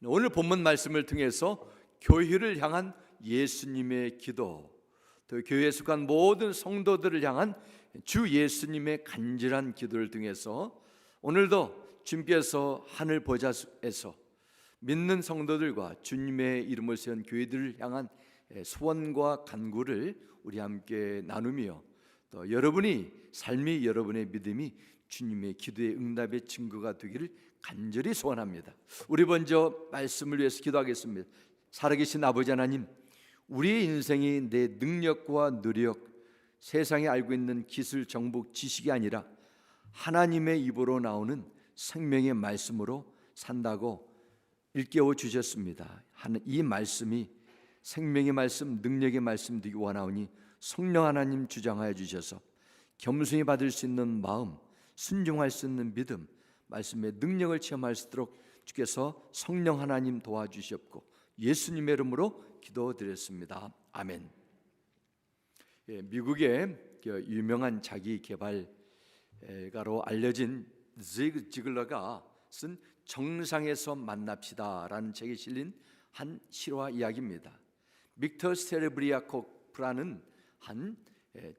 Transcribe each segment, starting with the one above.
오늘 본문 말씀을 통해서 교회를 향한 예수님의 기도, 또 교회에 속한 모든 성도들을 향한 주 예수님의 간절한 기도를 통해서 오늘도 주님께서 하늘 보좌에서 믿는 성도들과 주님의 이름을 세운 교회들을 향한 소원과 간구를 우리 함께 나누며, 또 여러분이 삶이, 여러분의 믿음이 주님의 기도의 응답의 증거가 되기를 간절히 소원합니다. 우리 먼저 말씀을 위해서 기도하겠습니다. 살아계신 아버지 하나님, 우리의 인생이 내 능력과 노력, 세상에 알고 있는 기술, 정보, 지식이 아니라 하나님의 입으로 나오는 생명의 말씀으로 산다고 일깨워 주셨습니다. 이 말씀이 생명의 말씀, 능력의 말씀 되기 원하오니 성령 하나님 주장하여 주셔서 겸손히 받을 수 있는 마음, 순종할 수 있는 믿음, 말씀의 능력을 체험할 수 있도록 주께서 성령 하나님 도와주시옵고 예수님의 이름으로 기도드렸습니다. 아멘. 미국의 유명한 자기 개발가로 알려진 지그 지글러가 쓴 정상에서 만납시다라는 책에 실린 한 실화 이야기입니다. 빅터 세레브리아코프라는 한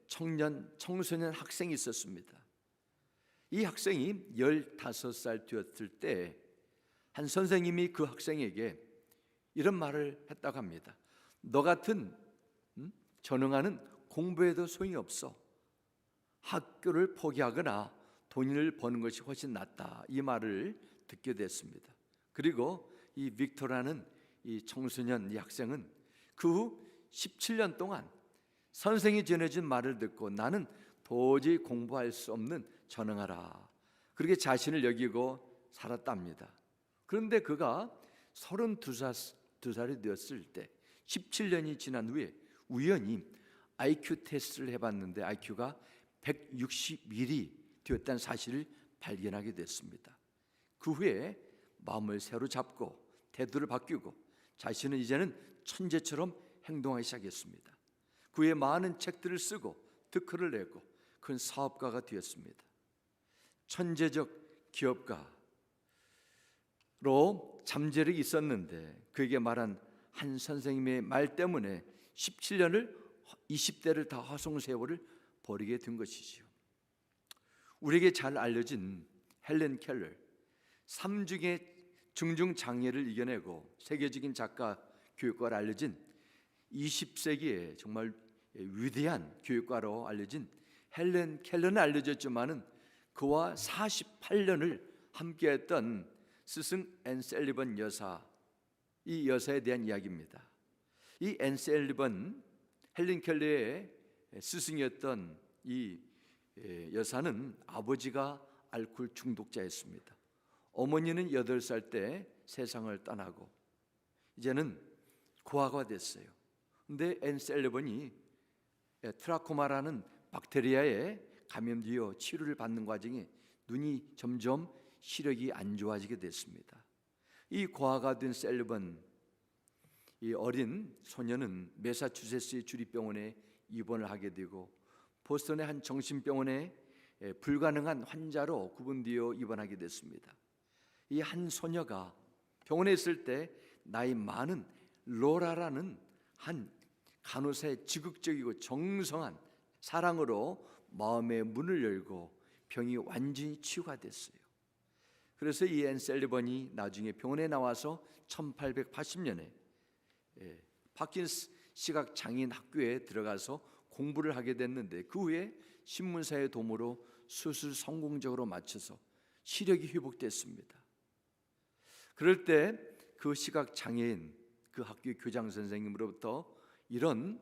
청소년 학생이 있었습니다. 이 학생이 15살 되었을 때 한 선생님이 그 학생에게 이런 말을 했다고 합니다. 너 같은 전능아는 공부해도 소용이 없어. 학교를 포기하거나 돈을 버는 것이 훨씬 낫다. 이 말을 듣게 됐습니다. 그리고 이 빅터라는 이 청소년, 이 학생은 그 후 17년 동안 선생이 전해준 말을 듣고 나는 도저히 공부할 수 없는 전능하라, 그렇게 자신을 여기고 살았답니다. 그런데 그가 32살이 되었을 때 17년이 지난 후에 우연히 IQ 테스트를 해봤는데 IQ가 161이 되었다는 사실을 발견하게 됐습니다. 그 후에 마음을 새로 잡고 태도를 바뀌고 자신은 이제는 천재처럼 행동하기 시작했습니다. 그 후에 많은 책들을 쓰고 특허를 내고 큰 사업가가 되었습니다. 천재적 기업가로 잠재력이 있었는데 그에게 말한 한 선생님의 말 때문에 17년을 20대를 다 화송세월을 버리게 된 것이지요. 우리에게 잘 알려진 헬렌 켈러, 3중의 중증 장애를 이겨내고 세계적인 작가, 교육가로 알려진 20세기의 정말 위대한 교육가로 알려진 헬렌 켈러는 알려졌지만은 그와 48년을 함께했던 스승 앤 셀리번 여사, 이 여사에 대한 이야기입니다. 이 앤 셀리번, 헬렌 켈러의 스승이었던 이 여사는 아버지가 알코올 중독자였습니다. 어머니는 8살 때 세상을 떠나고 이제는 고아가 됐어요. 근데 앤 셀리번이 트라코마라는 박테리아에 감염되어 치료를 받는 과정에 눈이 점점 시력이 안 좋아지게 됐습니다. 이 고아가 된 셀리번, 이 어린 소녀는 매사추세츠의 주립병원에 입원을 하게 되고 보스턴의 한 정신병원에 불가능한 환자로 구분되어 입원하게 됐습니다. 이 한 소녀가 병원에 있을 때 나이 많은 로라라는 한 간호사의 지극적이고 정성한 사랑으로 마음의 문을 열고 병이 완전히 치유가 됐어요. 그래서 이 앤 셀리번이 나중에 병원에 나와서 1880년에 파킨스 시각 장애인 학교에 들어가서 공부를 하게 됐는데 그 후에 신문사의 도움으로 수술 성공적으로 마쳐서 시력이 회복됐습니다. 그럴 때 그 시각 장애인 그 학교 교장 선생님으로부터 이런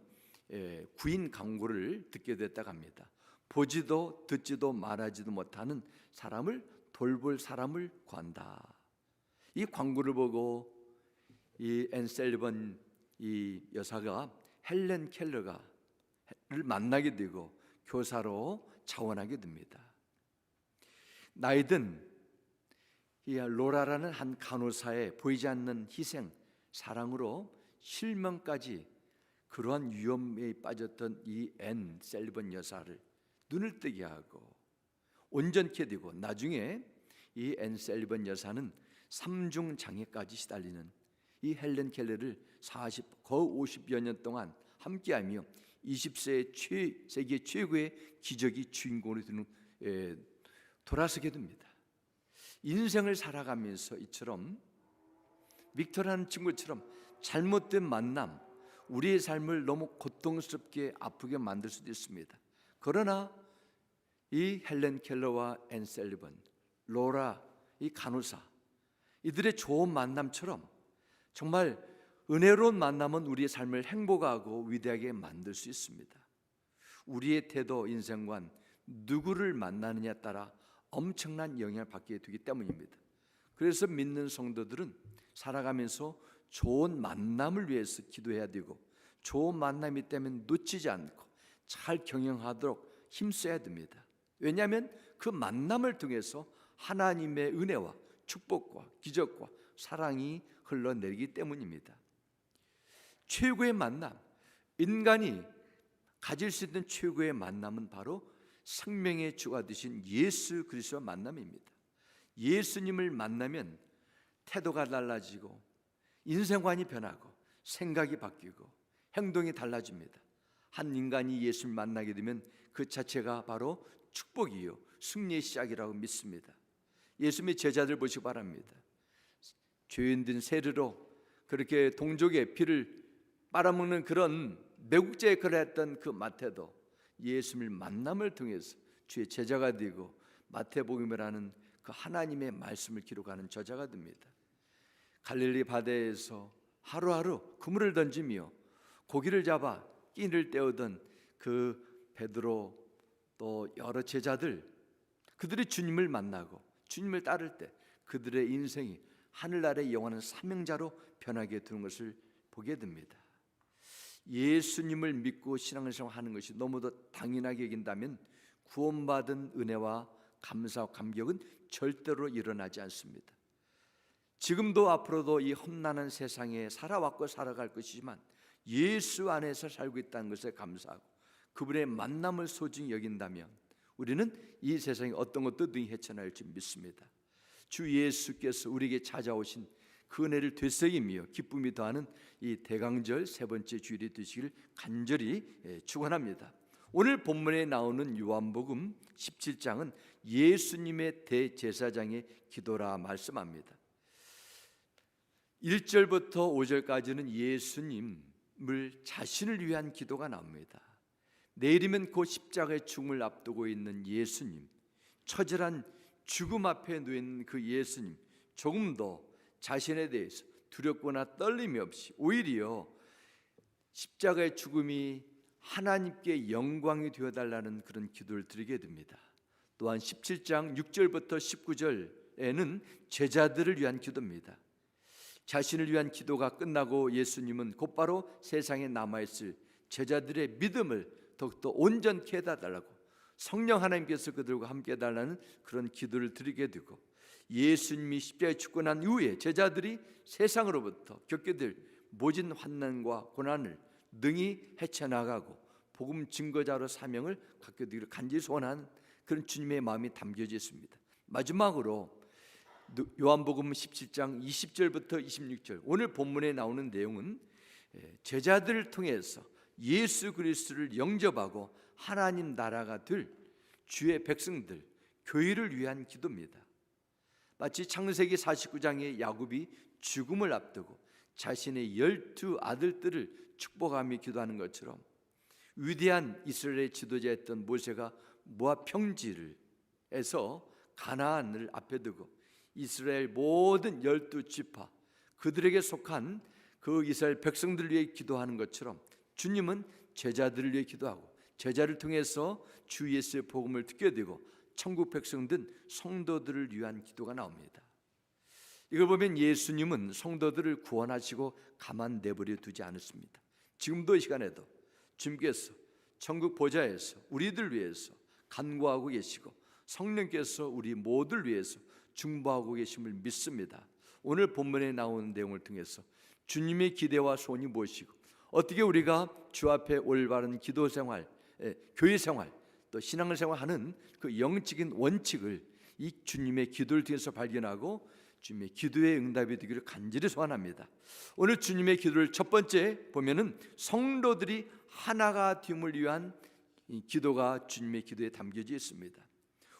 구인 광고를 듣게 됐다고 합니다. 보지도 듣지도 말하지도 못하는 사람을 돌볼 사람을 구한다. 이 광고를 보고 이 앤 셀리번 이 여사가 헬렌 켈러를 만나게 되고 교사로 자원하게 됩니다. 나이든 이 로라라는 한 간호사의 보이지 않는 희생, 사랑으로 실명까지 그러한 위험에 빠졌던 이 앤 셀리번 여사를 눈을 뜨게 하고 온전케 되고 나중에 이 앤 셀리번 여사는 삼중 장애까지 시달리는 이 헬렌 켈러를 거의 50여 년 동안 함께하며 20세의 세계 최고의 기적의 주인공으로 돌아서게 됩니다. 인생을 살아가면서 이처럼 빅터라는 친구처럼 잘못된 만남, 우리의 삶을 너무 고통스럽게 아프게 만들 수도 있습니다. 그러나 이 헬렌 켈러와 앤 셀리번, 로라 이 간호사, 이들의 좋은 만남처럼 정말 은혜로운 만남은 우리의 삶을 행복하고 위대하게 만들 수 있습니다. 우리의 태도, 인생관, 누구를 만나느냐에 따라 엄청난 영향을 받게 되기 때문입니다. 그래서 믿는 성도들은 살아가면서 좋은 만남을 위해서 기도해야 되고, 좋은 만남이 있다면 놓치지 않고 잘 경영하도록 힘써야 됩니다. 왜냐하면 그 만남을 통해서 하나님의 은혜와 축복과 기적과 사랑이 흘러내리기 때문입니다. 최고의 만남, 인간이 가질 수 있는 최고의 만남은 바로 생명의 주가 되신 예수 그리스도의 만남입니다. 예수님을 만나면 태도가 달라지고 인생관이 변하고 생각이 바뀌고 행동이 달라집니다. 한 인간이 예수를 만나게 되면 그 자체가 바로 축복이요 승리의 시작이라고 믿습니다. 예수님의 제자들 보시기 바랍니다. 죄인된 세르로 그렇게 동족의 피를 빨아먹는 그런 매국제에 그랬던 그 마태도 예수님을 만남을 통해서 주의 제자가 되고 마태복음이라는 그 하나님의 말씀을 기록하는 저자가 됩니다. 갈릴리 바다에서 하루하루 그물을 던지며 고기를 잡아 끼니를 때우던 그 베드로 또 여러 제자들, 그들이 주님을 만나고 주님을 따를 때 그들의 인생이 하늘나라의 영원한 사명자로 변하게 되는 것을 보게 됩니다. 예수님을 믿고 신앙생활 하는 것이 너무도 당연하게 여긴다면 구원받은 은혜와 감사와 감격은 절대로 일어나지 않습니다. 지금도 앞으로도 이 험난한 세상에 살아왔고 살아갈 것이지만 예수 안에서 살고 있다는 것에 감사하고 그분의 만남을 소중히 여긴다면 우리는 이 세상에 어떤 것도 능히 헤쳐나올 줄 믿습니다. 주 예수께서 우리에게 찾아오신 그 은혜를 되새기며 기쁨이 더하는 이 대강절 세 번째 주일이 되시길 간절히 축원합니다. 오늘 본문에 나오는 요한복음 17장은 예수님의 대제사장의 기도라 말씀합니다. 1절부터 5절까지는 예수님을 자신을 위한 기도가 나옵니다. 내일이면 곧 십자가의 죽음을 앞두고 있는 예수님, 처절한 죽음 앞에 놓인 그 예수님, 조금 더 자신에 대해서 두렵거나 떨림이 없이 오히려 십자가의 죽음이 하나님께 영광이 되어달라는 그런 기도를 드리게 됩니다. 또한 17장 6절부터 19절에는 제자들을 위한 기도입니다. 자신을 위한 기도가 끝나고 예수님은 곧바로 세상에 남아있을 제자들의 믿음을 더욱더 온전케 해달라고 성령 하나님께서 그들과 함께 해달라는 그런 기도를 드리게 되고, 예수님이 십자가에 죽고 난 이후에 제자들이 세상으로부터 겪게 될 모진 환난과 고난을 능히 헤쳐나가고 복음 증거자로 사명을 갖게 되기를 간절히 소원하는 그런 주님의 마음이 담겨져 있습니다. 마지막으로 요한복음 17장 20절부터 26절, 오늘 본문에 나오는 내용은 제자들을 통해서 예수 그리스도를 영접하고 하나님 나라가 될 주의 백성들, 교회를 위한 기도입니다. 마치 창세기 49장의 야곱이 죽음을 앞두고 자신의 12 아들들을 축복하며 기도하는 것처럼 위대한 이스라엘의 지도자였던 모세가 모압 평지를 에서 가나안을 앞에 두고 이스라엘 모든 12지파 그들에게 속한 그 이스라엘 백성들을 위해 기도하는 것처럼 주님은 제자들을 위해 기도하고 제자를 통해서 주 예수의 복음을 듣게 되고 천국 백성된 성도들을 위한 기도가 나옵니다. 이걸 보면 예수님은 성도들을 구원하시고 가만 내버려 두지 않았습니다. 지금도 이 시간에도 주님께서 천국 보좌에서 우리들 위해서 간구하고 계시고 성령께서 우리 모두를 위해서 중보하고 계심을 믿습니다. 오늘 본문에 나오는 내용을 통해서 주님의 기대와 소원이 무엇이고 어떻게 우리가 주 앞에 올바른 기도 생활, 교회 생활, 또 신앙을 생활하는 그 영적인 원칙을 이 주님의 기도를 통해서 발견하고 주님의 기도의 응답이 되기를 간절히 소원합니다. 오늘 주님의 기도를 첫 번째 보면은 성도들이 하나가 됨을 위한 이 기도가 주님의 기도에 담겨져 있습니다.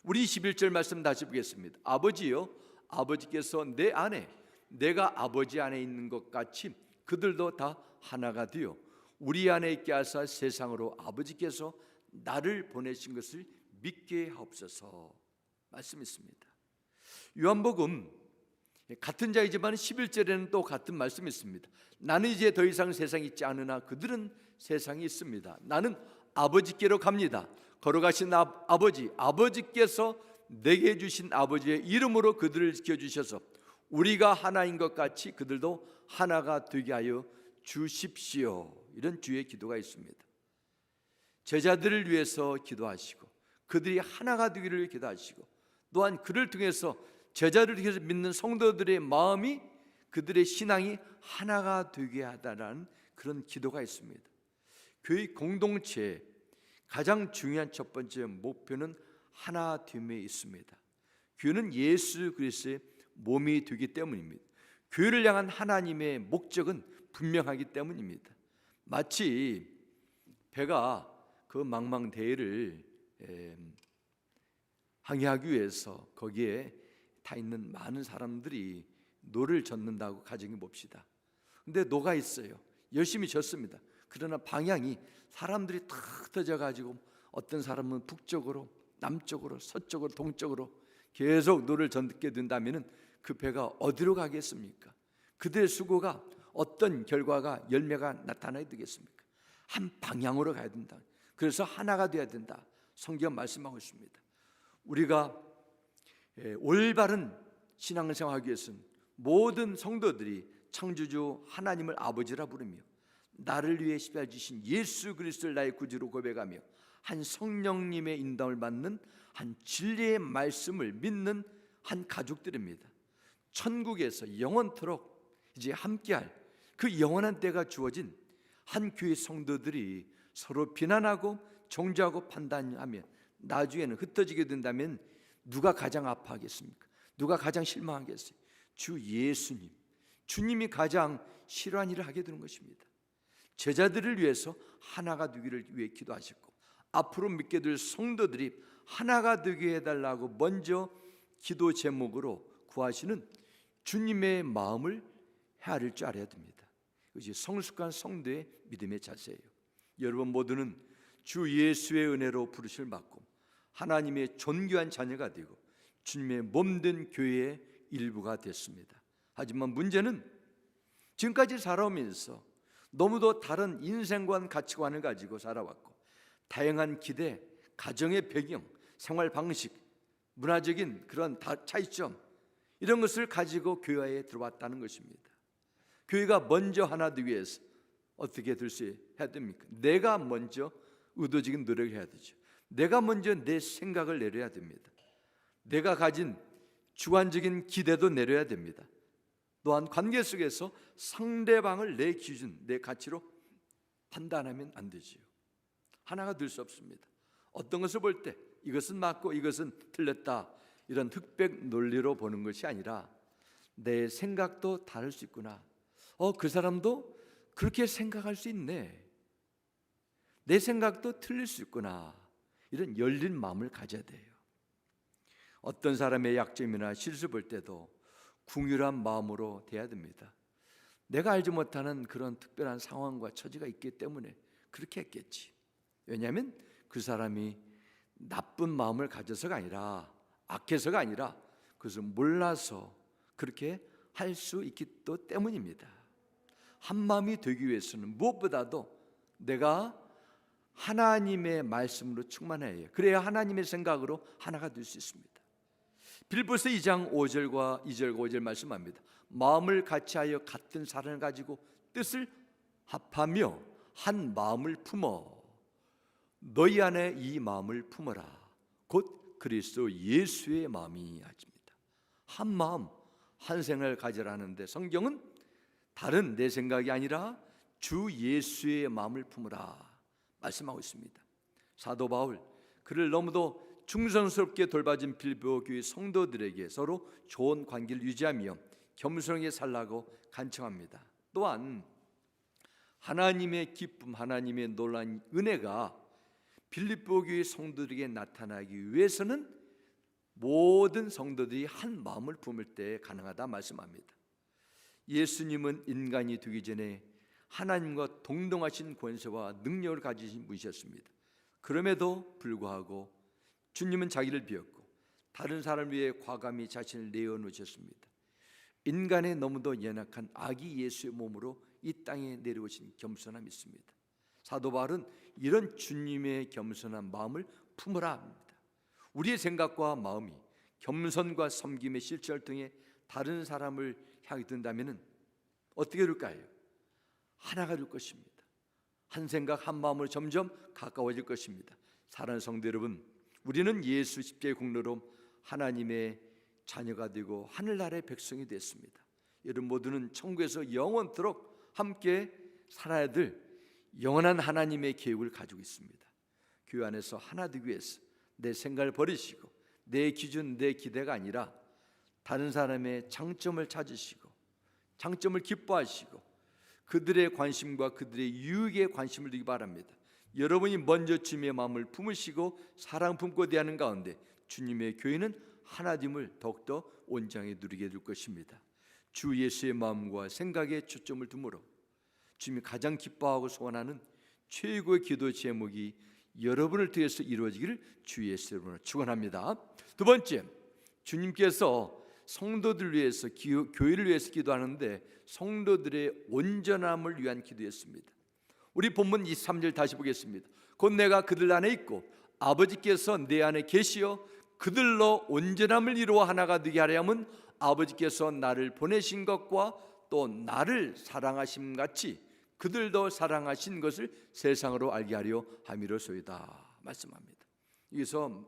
우리 21절 말씀 다시 보겠습니다. 아버지요, 아버지께서 내 안에 내가 아버지 안에 있는 것 같이 그들도 다 하나가 되어 우리 안에 있게 하사 세상으로 아버지께서 나를 보내신 것을 믿게 하옵소서 말씀했습니다. 요한복음 같은 자이지만 11절에는 또 같은 말씀이 있습니다. 나는 이제 더 이상 세상에 있지 않으나 그들은 세상에 있습니다. 나는 아버지께로 갑니다. 걸어가신 아버지께서 내게 주신 아버지의 이름으로 그들을 지켜주셔서 우리가 하나인 것 같이 그들도 하나가 되게 하여 주십시오. 이런 주의 기도가 있습니다. 제자들을 위해서 기도하시고 그들이 하나가 되기를 기도하시고 또한 그를 통해서 제자를 통해서 믿는 성도들의 마음이 그들의 신앙이 하나가 되게 하다라는 그런 기도가 있습니다. 교회 공동체의 가장 중요한 첫 번째 목표는 하나됨에 있습니다. 교회는 예수 그리스도의 몸이 되기 때문입니다. 교회를 향한 하나님의 목적은 분명하기 때문입니다. 마치 배가 그 망망대해를 항해하기 위해서 거기에 타 있는 많은 사람들이 노를 젓는다고 가정해 봅시다. 근데 노가 있어요. 열심히 젓습니다. 그러나 방향이 사람들이 탁 흩어져 가지고 어떤 사람은 북쪽으로, 남쪽으로, 서쪽으로, 동쪽으로 계속 노를 젓게 된다면은 그 배가 어디로 가겠습니까? 그들의 수고가 어떤 결과가 열매가 나타나야 되겠습니까? 한 방향으로 가야 된다. 그래서 하나가 되어야 된다. 성경 말씀하고 있습니다. 우리가 올바른 신앙생활을 하기 위해서는 모든 성도들이 창조주 하나님을 아버지라 부르며 나를 위해 십자가에 주신 예수 그리스도를 나의 구주로 고백하며 한 성령님의 인도를 받는 한 진리의 말씀을 믿는 한 가족들입니다. 천국에서 영원토록 이제 함께할 그 영원한 때가 주어진 한 교회 성도들이 서로 비난하고 정죄하고 판단하며 나중에는 흩어지게 된다면 누가 가장 아파하겠습니까? 누가 가장 실망하겠어요? 주 예수님, 주님이 가장 싫어하는 일을 하게 되는 것입니다. 제자들을 위해서 하나가 되기를 위해 기도하셨고 앞으로 믿게 될 성도들이 하나가 되게 해달라고 먼저 기도 제목으로 구하시는 주님의 마음을 헤아릴 줄 알아야 됩니다. 이것이 성숙한 성도의 믿음의 자세예요. 여러분 모두는 주 예수의 은혜로 부르심을 받고 하나님의 존귀한 자녀가 되고 주님의 몸된 교회의 일부가 됐습니다. 하지만 문제는 지금까지 살아오면서 너무도 다른 인생관 가치관을 가지고 살아왔고 다양한 기대, 가정의 배경, 생활 방식, 문화적인 그런 차이점 이런 것을 가지고 교회에 들어왔다는 것입니다. 교회가 먼저 하나 되기 위해서 어떻게 될 수 해야 됩니까? 내가 먼저 의도적인 노력을 해야 되죠. 내가 먼저 내 생각을 내려야 됩니다. 내가 가진 주관적인 기대도 내려야 됩니다. 또한 관계 속에서 상대방을 내 기준, 내 가치로 판단하면 안 되지요. 하나가 될 수 없습니다. 어떤 것을 볼 때 이것은 맞고 이것은 틀렸다 이런 흑백 논리로 보는 것이 아니라 내 생각도 다를 수 있구나. 그 사람도 그렇게 생각할 수 있네. 내 생각도 틀릴 수 있구나. 이런 열린 마음을 가져야 돼요. 어떤 사람의 약점이나 실수 볼 때도 궁휼한 마음으로 대해야 됩니다. 내가 알지 못하는 그런 특별한 상황과 처지가 있기 때문에 그렇게 했겠지. 왜냐하면 그 사람이 나쁜 마음을 가져서가 아니라 악해서가 아니라 그것을 몰라서 그렇게 할 수 있기 때문입니다. 한 마음이 되기 위해서는 무엇보다도 내가 하나님의 말씀으로 충만해야 해요. 그래야 하나님의 생각으로 하나가 될 수 있습니다. 빌보서 2장 5절과 2절과 5절 말씀합니다. 마음을 같이하여 같은 사랑을 가지고 뜻을 합하며 한 마음을 품어 너희 안에 이 마음을 품어라. 곧 그리스도 예수의 마음이 하십니다. 한 마음 한 생각을 가지라는데 성경은 다른 내 생각이 아니라 주 예수의 마음을 품으라 말씀하고 있습니다. 사도 바울 그를 너무도 충성스럽게 돌봐진 빌보 교회 성도들에게 서로 좋은 관계를 유지하며 겸손하게 살라고 간청합니다. 또한 하나님의 기쁨, 하나님의 놀라운 은혜가 빌립보 교회 성도들에게 나타나기 위해서는 모든 성도들이 한 마음을 품을 때 가능하다 말씀합니다. 예수님은 인간이 되기 전에 하나님과 동등하신 권세와 능력을 가지신 분이셨습니다. 그럼에도 불구하고 주님은 자기를 비웠고 다른 사람을 위해 과감히 자신을 내어놓으셨습니다. 인간의 너무도 연약한 아기 예수의 몸으로 이 땅에 내려오신 겸손함이 있습니다. 사도 바울은 이런 주님의 겸손한 마음을 품으라 합니다. 우리의 생각과 마음이 겸손과 섬김의 실천을 통해 다른 사람을 향해 든다면 어떻게 될까요? 하나가 될 것입니다. 한 생각 한 마음으로 점점 가까워질 것입니다. 사랑하는 성도 여러분, 우리는 예수 십자가의 공로로 하나님의 자녀가 되고 하늘나라의 백성이 됐습니다. 여러분 모두는 천국에서 영원토록 함께 살아야 될 영원한 하나님의 계획을 가지고 있습니다. 교회 안에서 하나 되기 위해서 내 생각을 버리시고 내 기준, 내 기대가 아니라 다른 사람의 장점을 찾으시고 장점을 기뻐하시고 그들의 관심과 그들의 유익에 관심을 두기 바랍니다. 여러분이 먼저 주님의 마음을 품으시고 사랑 품고 대하는 가운데 주님의 교회는 하나됨을 더욱더 온전히 누리게 될 것입니다. 주 예수의 마음과 생각에 초점을 두므로 주님이 가장 기뻐하고 소원하는 최고의 기도 제목이 여러분을 통해서 이루어지기를 주 예수 이름으로 축원합니다. 두 번째, 주님께서 성도들 위해서 교회를 위해서 기도하는데 성도들의 온전함을 위한 기도였습니다. 우리 본문 23절 다시 보겠습니다. 곧 내가 그들 안에 있고 아버지께서 내 안에 계시어 그들로 온전함을 이루어 하나가 되게 하려 함은 아버지께서 나를 보내신 것과 또 나를 사랑하심 같이 그들도 사랑하신 것을 세상으로 알게 하려 함이로소이다 말씀합니다. 여기서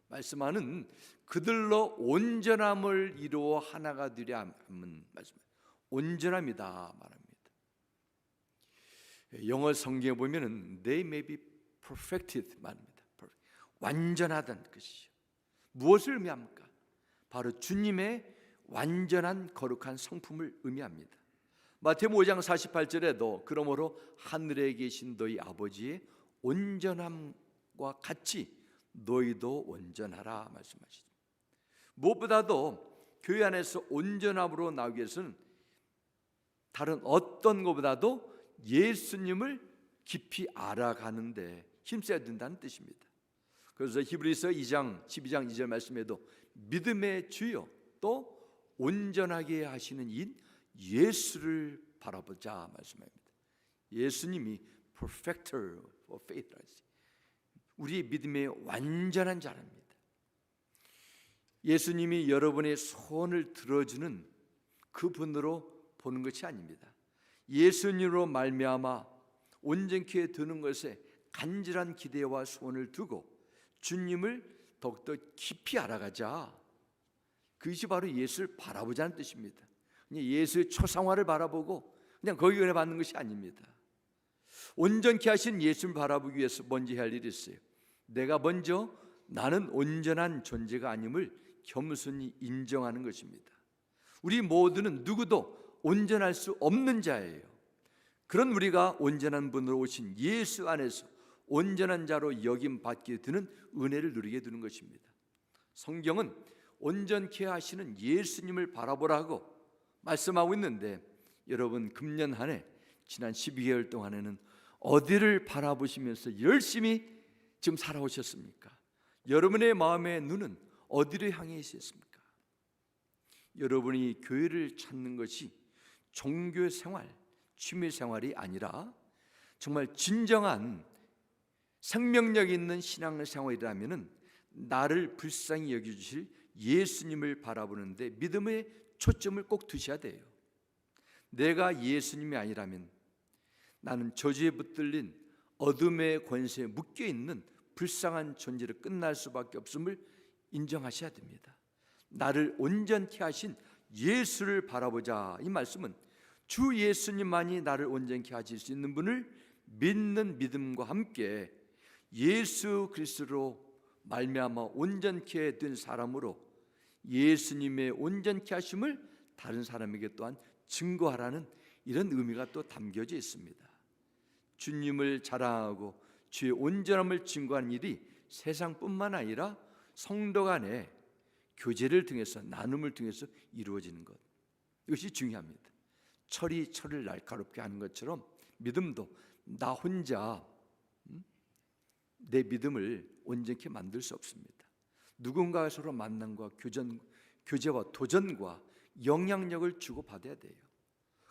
말씀하는 그들로 온전함을 이루어 하나가 되려 함은 말씀입니다. 온전함이다 말합니다. 영어 성경에 보면은 they may be perfected 말합니다. 완전하다는 것이죠. 무엇을 의미합니까? 바로 주님의 완전한 거룩한 성품을 의미합니다. 마태복음 5장 48절에도 그러므로 하늘에 계신 너희 아버지의 온전함과 같이 너희도 온전하라 말씀하시죠. 무엇보다도 교회 안에서 온전함으로 나오기 위해서는 다른 어떤 것보다도 예수님을 깊이 알아가는데 힘써야 된다는 뜻입니다. 그래서 히브리서 2장 12장 2절 말씀에도 믿음의 주요 또 온전하게 하시는 인 예수를 바라보자 말씀합니다. 예수님이 perfecter for faith, 우리의 믿음의 완전한 자랍니다. 예수님이 여러분의 소원을 들어주는 그분으로 보는 것이 아닙니다. 예수님으로 말미암아 온전케 되는 것에 간절한 기대와 소원을 두고 주님을 더욱더 깊이 알아가자. 그것이 바로 예수를 바라보자는 뜻입니다. 그냥 예수의 초상화를 바라보고 그냥 거기 은혜 받는 것이 아닙니다. 온전케 하신 예수를 바라보기 위해서 먼저 해야 할 일이 있어요. 내가 먼저 나는 온전한 존재가 아님을 겸손히 인정하는 것입니다. 우리 모두는 누구도 온전할 수 없는 자예요. 그런 우리가 온전한 분으로 오신 예수 안에서 온전한 자로 여김 받게 되는 은혜를 누리게 되는 것입니다. 성경은 온전케 하시는 예수님을 바라보라고 말씀하고 있는데 여러분 금년 한 해 지난 12개월 동안에는 어디를 바라보시면서 열심히 지금 살아오셨습니까? 여러분의 마음의 눈은 어디를 향해 있었습니까? 여러분이 교회를 찾는 것이 종교 생활, 취미 생활이 아니라 정말 진정한 생명력 있는 신앙 생활이라면 나를 불쌍히 여겨주실 예수님을 바라보는데 믿음의 초점을 꼭 두셔야 돼요. 내가 예수님이 아니라면 나는 저주에 붙들린 어둠의 권세에 묶여있는 불쌍한 존재로 끝날 수밖에 없음을 인정하셔야 됩니다. 나를 온전케 하신 예수를 바라보자. 이 말씀은 주 예수님만이 나를 온전케 하실 수 있는 분을 믿는 믿음과 함께 예수 그리스도로 말미암아 온전케 된 사람으로 예수님의 온전케 하심을 다른 사람에게 또한 증거하라는 이런 의미가 또 담겨져 있습니다. 주님을 자랑하고 주의 온전함을 증거하는 일이 세상뿐만 아니라 성도 간의 교제를 통해서, 나눔을 통해서 이루어지는 것, 이것이 중요합니다. 철이 철을 날카롭게 하는 것처럼 믿음도 나 혼자 내 믿음을 온전히 만들 수 없습니다. 누군가와 서로 만남과 교제와 도전과 영향력을 주고받아야 돼요.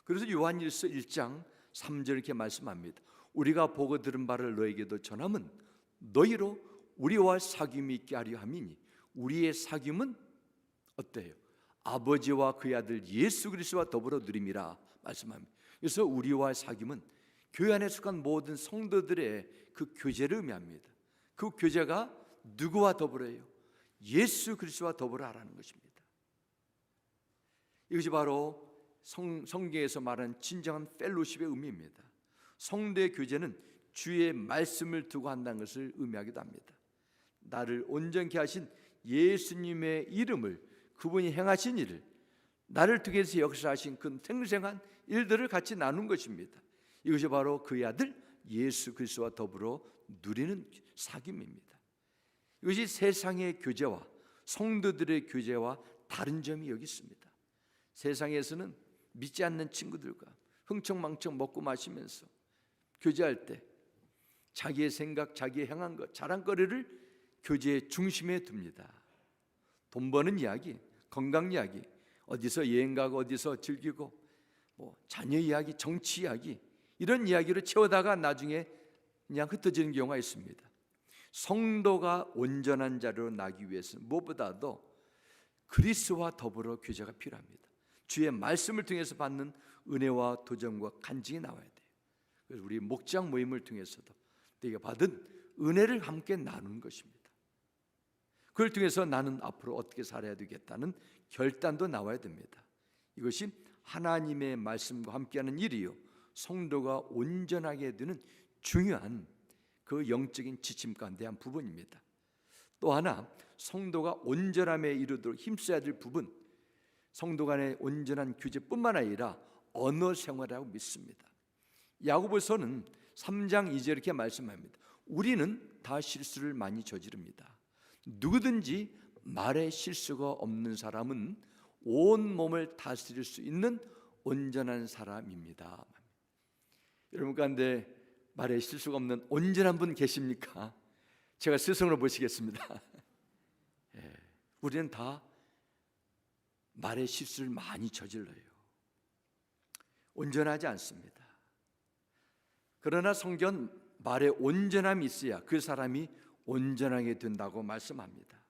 그래서 요한일서 1장 3절 이렇게 말씀합니다. 우리가 보고 들은 바를 너에게도 전함은 너희로 우리와 사귐이 있게 하려 함이니 우리의 사귐은 어때요? 아버지와 그의 아들 예수 그리스도와 더불어 누림이라 말씀합니다. 그래서 우리와 사귐은 교회 안에 속한 모든 성도들의 그 교제를 의미합니다. 그 교제가 누구와 더불어요? 예수 그리스도와 더불어 하라는 것입니다. 이것이 바로 성경에서 말하는 진정한 펠로십의 의미입니다. 성도의 교제는 주의 말씀을 두고 한다는 것을 의미하기도 합니다. 나를 온전케 하신 예수님의 이름을, 그분이 행하신 일을, 나를 통해서 역사하신 그 생생한 일들을 같이 나눈 것입니다. 이것이 바로 그의 아들 예수 그리스도와 더불어 누리는 사귐입니다. 이것이 세상의 교제와 성도들의 교제와 다른 점이 여기 있습니다. 세상에서는 믿지 않는 친구들과 흥청망청 먹고 마시면서 교제할 때 자기의 생각, 자기의 행한 것, 자랑거리를 교제의 중심에 둡니다. 돈 버는 이야기, 건강 이야기, 어디서 여행 가고 어디서 즐기고, 자녀 이야기, 정치 이야기, 이런 이야기로 채우다가 나중에 그냥 흩어지는 경우가 있습니다. 성도가 온전한 자로 나기 위해서는 무엇보다도 그리스도와 더불어 교제가 필요합니다. 주의 말씀을 통해서 받는 은혜와 도전과 간증이 나와야 돼요. 그래서 우리 목장 모임을 통해서도 내가 받은 은혜를 함께 나누는 것입니다. 그걸 통해서 나는 앞으로 어떻게 살아야 되겠다는 결단도 나와야 됩니다. 이것이 하나님의 말씀과 함께하는 일이요, 성도가 온전하게 되는 중요한 그 영적인 지침 가운데 한 부분입니다. 또 하나, 성도가 온전함에 이르도록 힘써야 될 부분, 성도 간의 온전한 교제뿐만 아니라 언어 생활이라고 믿습니다. 야고보서는 3장 2절 이렇게 말씀합니다. 우리는 다 실수를 많이 저지릅니다. 누구든지 말에 실수가 없는 사람은 온 몸을 다스릴 수 있는 온전한 사람입니다. 여러분 가운데 말에 실수가 없는 온전한 분 계십니까? 제가 스승으로 모시겠습니다. 우리는 다 말에 실수를 많이 저질러요. 온전하지 않습니다. 그러나 성경 말에 온전함이 있어야 그 사람이 온전하게 된다고 말씀합니다.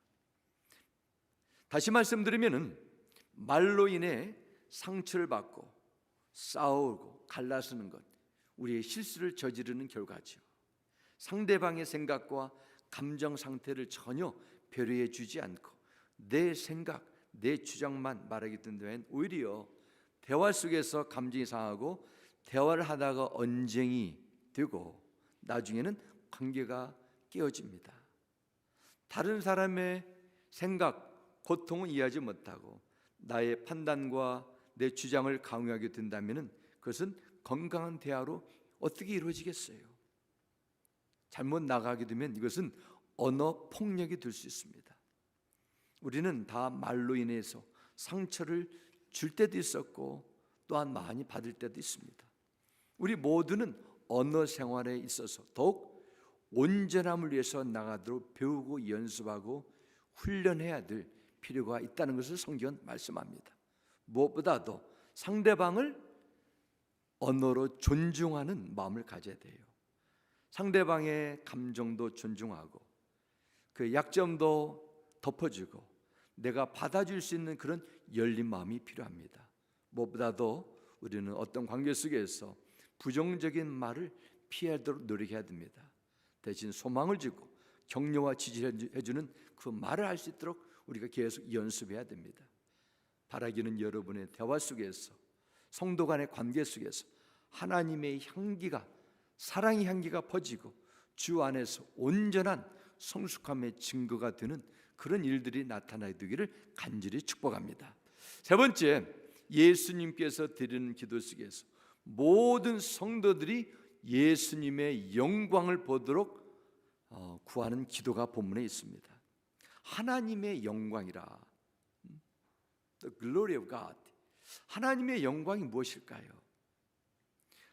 다시 말씀드리면은 말로 인해 상처를 받고 싸우고 갈라서는 것, 우리의 실수를 저지르는 결과죠. 상대방의 생각과 감정 상태를 전혀 배려해 주지 않고 내 생각, 내 주장만 말하기 때문에 오히려 대화 속에서 감정이 상하고 대화를 하다가 언쟁이 되고 나중에는 관계가 깨어집니다. 다른 사람의 생각, 고통을 이해하지 못하고 나의 판단과 내 주장을 강요하게 된다면 그것은 건강한 대화로 어떻게 이루어지겠어요? 잘못 나가게 되면 이것은 언어 폭력이 될 수 있습니다. 우리는 다 말로 인해서 상처를 줄 때도 있었고 또한 많이 받을 때도 있습니다. 우리 모두는 언어 생활에 있어서 더욱 온전함을 위해서 나가도록 배우고 연습하고 훈련해야 될 필요가 있다는 것을 성경은 말씀합니다. 무엇보다도 상대방을 언어로 존중하는 마음을 가져야 돼요. 상대방의 감정도 존중하고 그 약점도 덮어주고 내가 받아줄 수 있는 그런 열린 마음이 필요합니다. 무엇보다도 우리는 어떤 관계 속에서 부정적인 말을 피하도록 노력해야 됩니다. 대신 소망을 주고 격려와 지지를 해주는 그 말을 할 수 있도록 우리가 계속 연습해야 됩니다. 바라기는 여러분의 대화 속에서, 성도 간의 관계 속에서 하나님의 향기가, 사랑의 향기가 퍼지고 주 안에서 온전한 성숙함의 증거가 되는 그런 일들이 나타나게 되기를 간절히 축복합니다. 세 번째, 예수님께서 드리는 기도 속에서 모든 성도들이 예수님의 영광을 보도록 구하는 기도가 본문에 있습니다. 하나님의 영광이라, The glory of God. 하나님의 영광이 무엇일까요?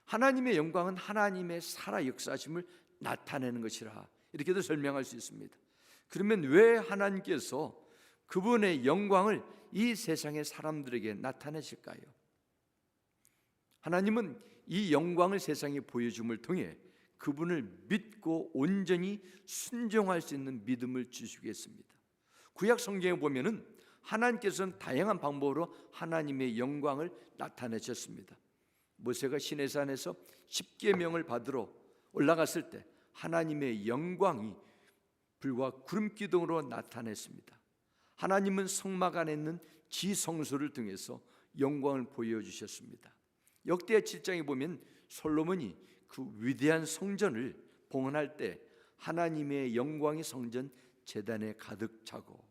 하나님의 영광은 하나님의 살아 역사심을 나타내는 것이라, 이렇게도 설명할 수 있습니다. 그러면 왜 하나님께서 그분의 영광을 이 세상의 사람들에게 나타내실까요? 하나님은 이 영광을 세상에 보여줌을 통해 그분을 믿고 온전히 순종할 수 있는 믿음을 주시겠습니다. 구약 성경에 보면은 하나님께서는 다양한 방법으로 하나님의 영광을 나타내셨습니다. 모세가 시내산에서 십계명을 받으러 올라갔을 때 하나님의 영광이 불과 구름 기둥으로 나타냈습니다. 하나님은 성막 안에 있는 지성소를 통해서 영광을 보여주셨습니다. 역대하 7장에 보면 솔로몬이 그 위대한 성전을 봉헌할 때 하나님의 영광이 성전 제단에 가득 차고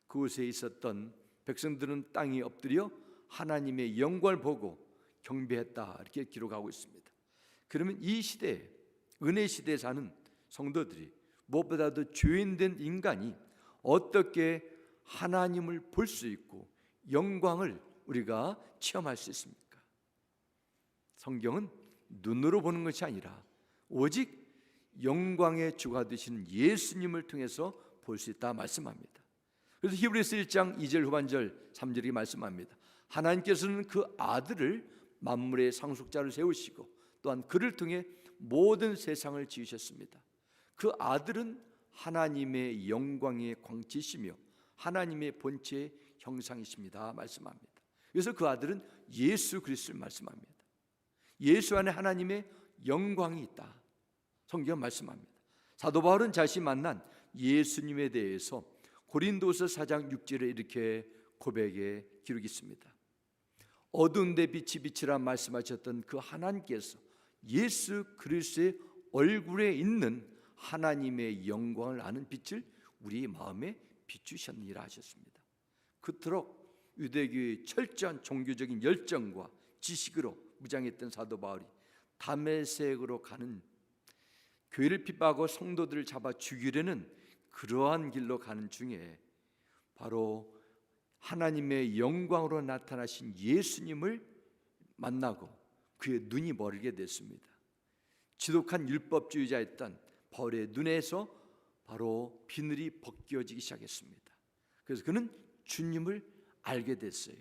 그곳에 있었던 백성들은 땅에 엎드려 하나님의 영광을 보고 경배했다, 이렇게 기록하고 있습니다. 그러면 이 시대에, 은혜 시대에 사는 성도들이 무엇보다도 죄인된 인간이 어떻게 하나님을 볼 수 있고 영광을 우리가 체험할 수 있습니까? 성경은 눈으로 보는 것이 아니라 오직 영광의 주가 되시는 예수님을 통해서 볼 수 있다 말씀합니다. 그래서 히브리서 1장 2절 후반절 3절이 말씀합니다. 하나님께서는 그 아들을 만물의 상속자를 세우시고 또한 그를 통해 모든 세상을 지으셨습니다. 그 아들은 하나님의 영광의 광채시며 하나님의 본체의 형상이십니다 말씀합니다. 그래서 그 아들은 예수 그리스도를 말씀합니다. 예수 안에 하나님의 영광이 있다, 성경 말씀합니다. 사도 바울은 자신이 만난 예수님에 대해서 고린도서 4장 6절에 이렇게 고백의 기록이 있습니다. 어두운 데 빛이 빛이라 말씀하셨던 그 하나님께서 예수 그리스도의 얼굴에 있는 하나님의 영광을 아는 빛을 우리 마음에 비추셨느니라 하셨습니다. 그토록 유대교의 철저한 종교적인 열정과 지식으로 무장했던 사도 바울이 다메섹으로 가는, 교회를 핍박하고 성도들을 잡아 죽이려는 그러한 길로 가는 중에 바로 하나님의 영광으로 나타나신 예수님을 만나고 그의 눈이 멀게 됐습니다. 지독한 율법주의자였던 바울의 눈에서 바로 비늘이 벗겨지기 시작했습니다. 그래서 그는 주님을 알게 됐어요.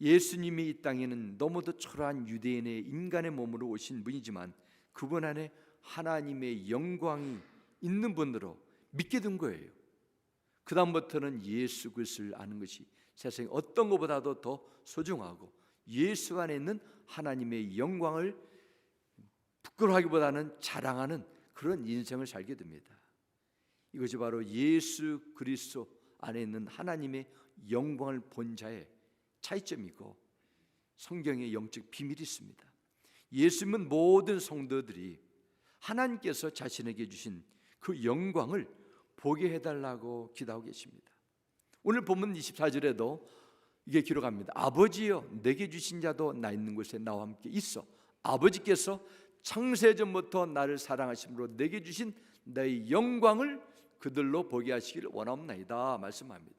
예수님이 이 땅에는 너무도 초라한 유대인의 인간의 몸으로 오신 분이지만 그분 안에 하나님의 영광이 있는 분으로 믿게 된 거예요. 그 다음부터는 예수 그리스도를 아는 것이 세상에 어떤 것보다도 더 소중하고 예수 안에 있는 하나님의 영광을 부끄러워하기보다는 자랑하는 그런 인생을 살게 됩니다. 이것이 바로 예수 그리스도 안에 있는 하나님의 영광을 본 자의 차이점이고 성경의 영적 비밀이 있습니다. 예수님은 모든 성도들이 하나님께서 자신에게 주신 그 영광을 보게 해달라고 기도하고 계십니다. 오늘 본문 24절에도 이게 기록합니다. 아버지여 내게 주신 자도 나 있는 곳에 나와 함께 있어. 아버지께서 창세전부터 나를 사랑하심으로 내게 주신 나의 영광을 그들로 보게 하시기를 원하옵나이다 말씀합니다.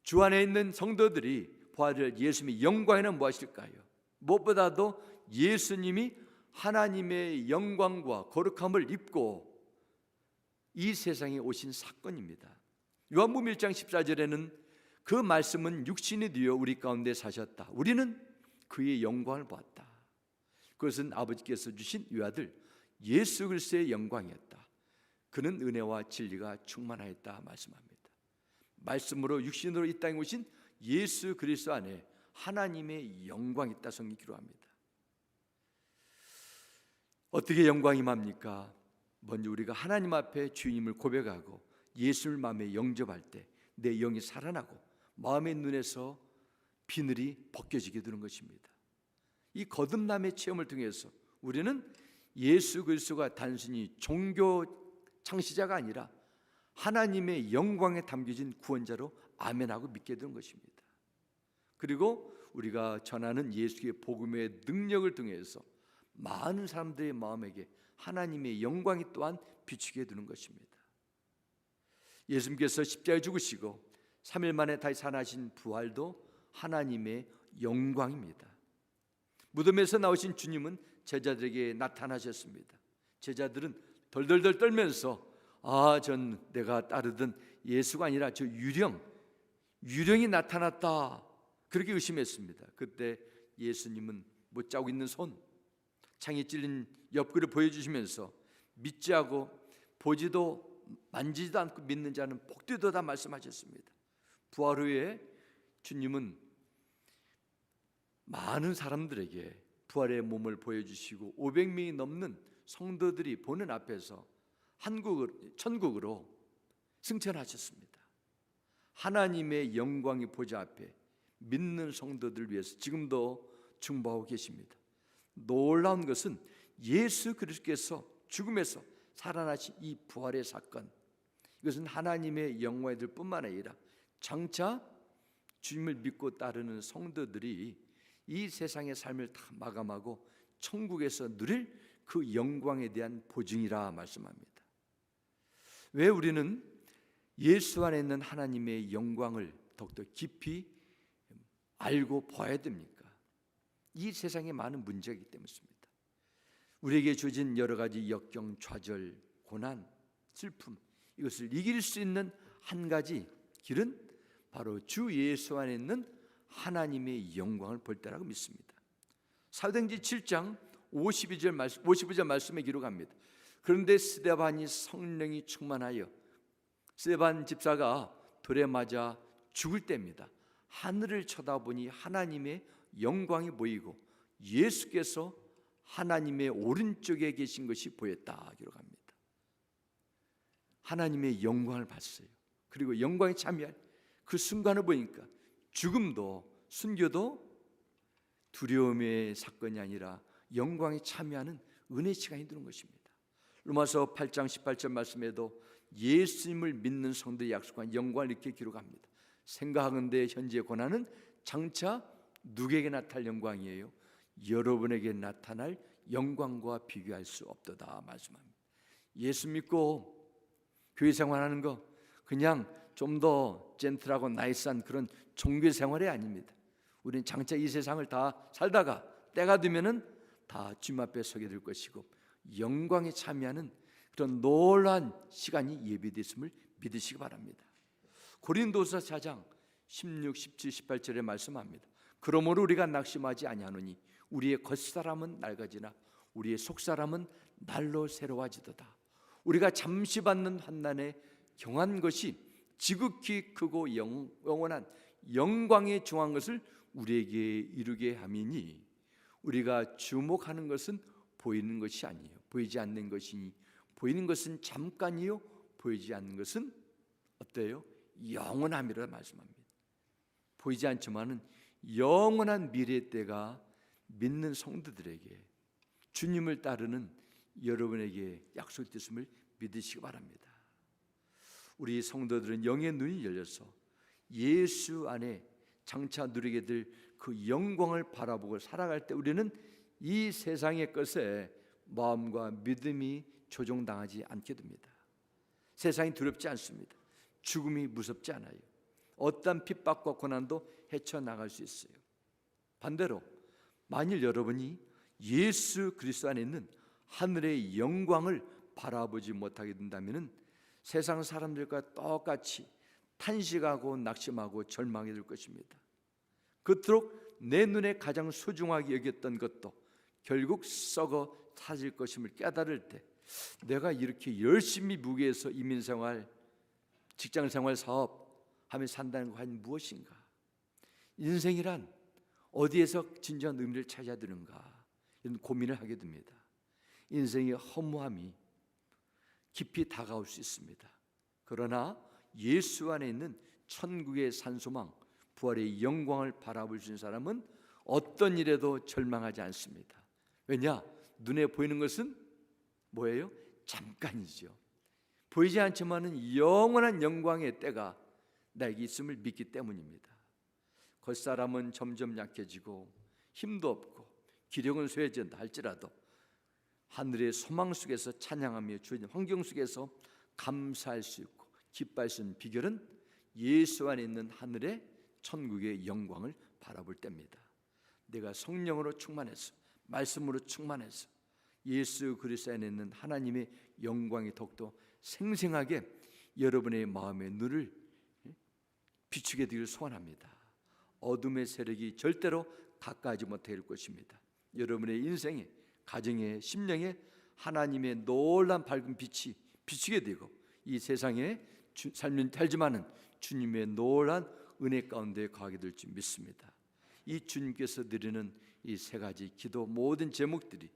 주 안에 있는 성도들이 보아야 될 예수님의 영광에는 무엇일까요? 무엇보다도 예수님이 하나님의 영광과 거룩함을 입고 이 세상에 오신 사건입니다. 요한복음 1장 14절에는 그 말씀은 육신이 되어 우리 가운데 사셨다. 우리는 그의 영광을 보았다. 그것은 아버지께서 주신 외아들 예수 그리스도의 영광이었다. 그는 은혜와 진리가 충만하였다 말씀합니다. 말씀으로 육신으로 이 땅에 오신 예수 그리스도 안에 하나님의 영광이 있다 성경이 기록합니다. 어떻게 영광이 맙니까? 먼저 우리가 하나님 앞에 주님을 고백하고 예수를 마음에 영접할 때 내 영이 살아나고 마음의 눈에서 비늘이 벗겨지게 되는 것입니다. 이 거듭남의 체험을 통해서 우리는 예수 그리스도가 단순히 종교 창시자가 아니라 하나님의 영광에 담겨진 구원자로 아멘하고 믿게 되는 것입니다. 그리고 우리가 전하는 예수의 복음의 능력을 통해서 많은 사람들의 마음에게 하나님의 영광이 또한 비추게 되는 것입니다. 예수님께서 십자가에 죽으시고 3일 만에 다시 살아나신 부활도 하나님의 영광입니다. 무덤에서 나오신 주님은 제자들에게 나타나셨습니다. 제자들은 덜덜덜 떨면서 전 내가 따르던 예수가 아니라 저 유령이 나타났다, 그렇게 의심했습니다. 그때 예수님은 못자고 있는 손, 창에 찔린 옆구리를 보여주시면서 믿지 않고 보지도 만지지도 않고 믿는 자는 복되도다 말씀하셨습니다. 부활 후에 주님은 많은 사람들에게 부활의 몸을 보여주시고 500명이 넘는 성도들이 보는 앞에서 천국으로 승천하셨습니다. 하나님의 영광이 보좌 앞에 믿는 성도들을 위해서 지금도 중보하고 계십니다. 놀라운 것은 예수 그리스도께서 죽음에서 살아나신 이 부활의 사건, 이것은 하나님의 영광의 들 뿐만 아니라 장차 주님을 믿고 따르는 성도들이 이 세상의 삶을 다 마감하고 천국에서 누릴 그 영광에 대한 보증이라 말씀합니다. 왜 우리는 예수 안에 있는 하나님의 영광을 더욱더 깊이 알고 봐야 됩니까? 이 세상에 많은 문제가 있기 때문입니다. 우리에게 주어진 여러 가지 역경, 좌절, 고난, 슬픔, 이것을 이길 수 있는 한 가지 길은 바로 주 예수 안에 있는 하나님의 영광을 볼 때라고 믿습니다. 사도행전 7장 52절 말씀에 기록합니다. 그런데 스데반이 성령이 충만하여, 스데반 집사가 돌에 맞아 죽을 때입니다. 하늘을 쳐다보니 하나님의 영광이 보이고 예수께서 하나님의 오른쪽에 계신 것이 보였다 기록합니다. 하나님의 영광을 봤어요. 그리고 영광에 참여할 그 순간을 보니까 죽음도 순교도 두려움의 사건이 아니라 영광에 참여하는 은혜의 시간이 되는 것입니다. 로마서 8장 18절 말씀에도 예수님을 믿는 성도의 약속한 영광을 이렇게 기록합니다. 생각하건대 현재 고난은 장차 누구에게 나타날 영광이에요? 여러분에게 나타날 영광과 비교할 수 없도다 말씀합니다. 예수 믿고 교회 생활하는 거 그냥 좀 더 젠틀하고 나이스한 그런 종교 생활이 아닙니다. 우리는 장차 이 세상을 다 살다가 때가 되면은 다 주님 앞에 서게 될 것이고 영광에 참여하는 그런 놀라운 시간이 예비되어 있음을 믿으시기 바랍니다. 고린도서 4장 16, 17, 18절에 말씀합니다. 그러므로 우리가 낙심하지 아니하노니 우리의 겉사람은 낡아지나 우리의 속사람은 날로 새로워지도다. 우리가 잠시 받는 환난에 경한 것이 지극히 크고 영원한 영광에 중한 것을 우리에게 이루게 함이니 우리가 주목하는 것은 보이는 것이 아니에요. 보이지 않는 것이니 보이는 것은 잠깐이요 보이지 않는 것은 어때요? 영원함이라 말씀합니다. 보이지 않지만은 영원한 미래 때가 믿는 성도들에게 주님을 따르는 여러분에게 약속됐음을 믿으시기 바랍니다. 우리 성도들은 영의 눈이 열려서 예수 안에 장차 누리게 될 그 영광을 바라보고 살아갈 때 우리는 이 세상의 것에 마음과 믿음이 조종당하지 않게 됩니다. 세상이 두렵지 않습니다. 죽음이 무섭지 않아요. 어떤 핍박과 고난도 헤쳐나갈 수 있어요. 반대로 만일 여러분이 예수 그리스도 안에 있는 하늘의 영광을 바라보지 못하게 된다면 세상 사람들과 똑같이 탄식하고 낙심하고 절망이 될 것입니다. 그토록 내 눈에 가장 소중하게 여겼던 것도 결국 썩어 사질 것임을 깨달을 때 내가 이렇게 열심히 무게해서 이민생활, 직장생활, 사업하며 산다는 것은 무엇인가? 인생이란 어디에서 진정한 의미를 찾아야 되는가? 이런 고민을 하게 됩니다. 인생의 허무함이 깊이 다가올 수 있습니다. 그러나 예수 안에 있는 천국의 산소망, 부활의 영광을 바라볼 수 있는 사람은 어떤 일에도 절망하지 않습니다. 왜냐? 눈에 보이는 것은 뭐예요? 잠깐이죠. 보이지 않지만은 영원한 영광의 때가 나에게 있음을 믿기 때문입니다. 겉사람은 점점 약해지고 힘도 없고 기력은 쇠해진다 할지라도 하늘의 소망 속에서 찬양하며 주어진 환경 속에서 감사할 수 있고 기뻐할 수 있는 비결은 예수 안에 있는 하늘의 천국의 영광을 바라볼 때입니다. 내가 성령으로 충만해서 말씀으로 충만해서 예수 그리스도 안에 있는 하나님의 영광이 더욱더 생생하게 여러분의 마음의 눈을 비추게 되기를 소원합니다. 어둠의 세력이 절대로 가까이하지 못하게 될 것입니다. 여러분의 인생에, 가정에, 심령에 하나님의 놀라운 밝은 빛이 비추게 되고 이 세상에 살지만은 주님의 놀라운 은혜 가운데 거하게 될 줄 믿습니다. 이 주님께서 드리는 이 세 가지 기도 모든 제목들이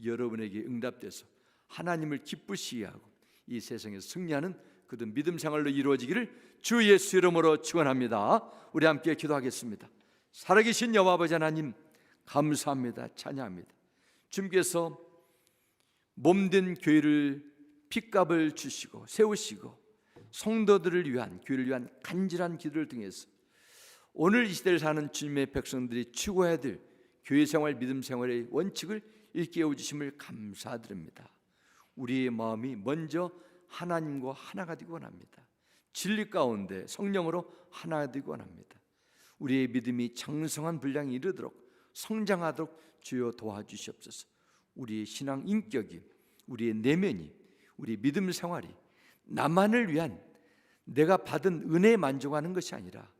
여러분에게 응답돼서 하나님을 기쁘시게 하고 이 세상에서 승리하는 그런 믿음 생활로 이루어지기를 주 예수 이름으로 축원합니다. 우리 함께 기도하겠습니다. 살아계신 여호와 아버지 하나님 감사합니다. 찬양합니다. 주님께서 몸된 교회를 핏값을 주시고 세우시고 성도들을 위한 교회를 위한 간절한 기도를 통해서 오늘 이 시대를 사는 주님의 백성들이 추구해야 될 교회 생활, 믿음 생활의 원칙을 일깨워 주심을 감사드립니다. 우리의 마음이 먼저 하나님과 하나가 되기 원합니다. 진리 가운데 성령으로 하나가 되기 원합니다. 우리의 믿음이 장성한 분량에 이르도록 성장하도록 주여 도와주시옵소서. 우리의 신앙 인격이, 우리의 내면이, 우리 믿음 생활이 나만을 위한 내가 받은 은혜에 만족하는 것이 아니라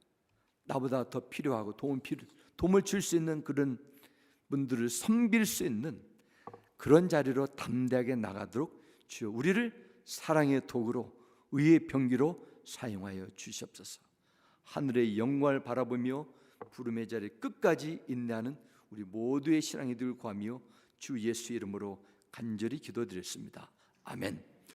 나보다 더 필요하고 도움을 줄 수 있는 그런 분들을 섬길 수 있는 그런 자리로 담대하게 나가도록 주여 우리를 사랑의 도구로 의의 병기로 사용하여 주시옵소서. 하늘의 영광을 바라보며 부름의 자리에 끝까지 인내하는 우리 모두의 신앙이 될 구하며 주 예수 이름으로 간절히 기도드렸습니다. 아멘.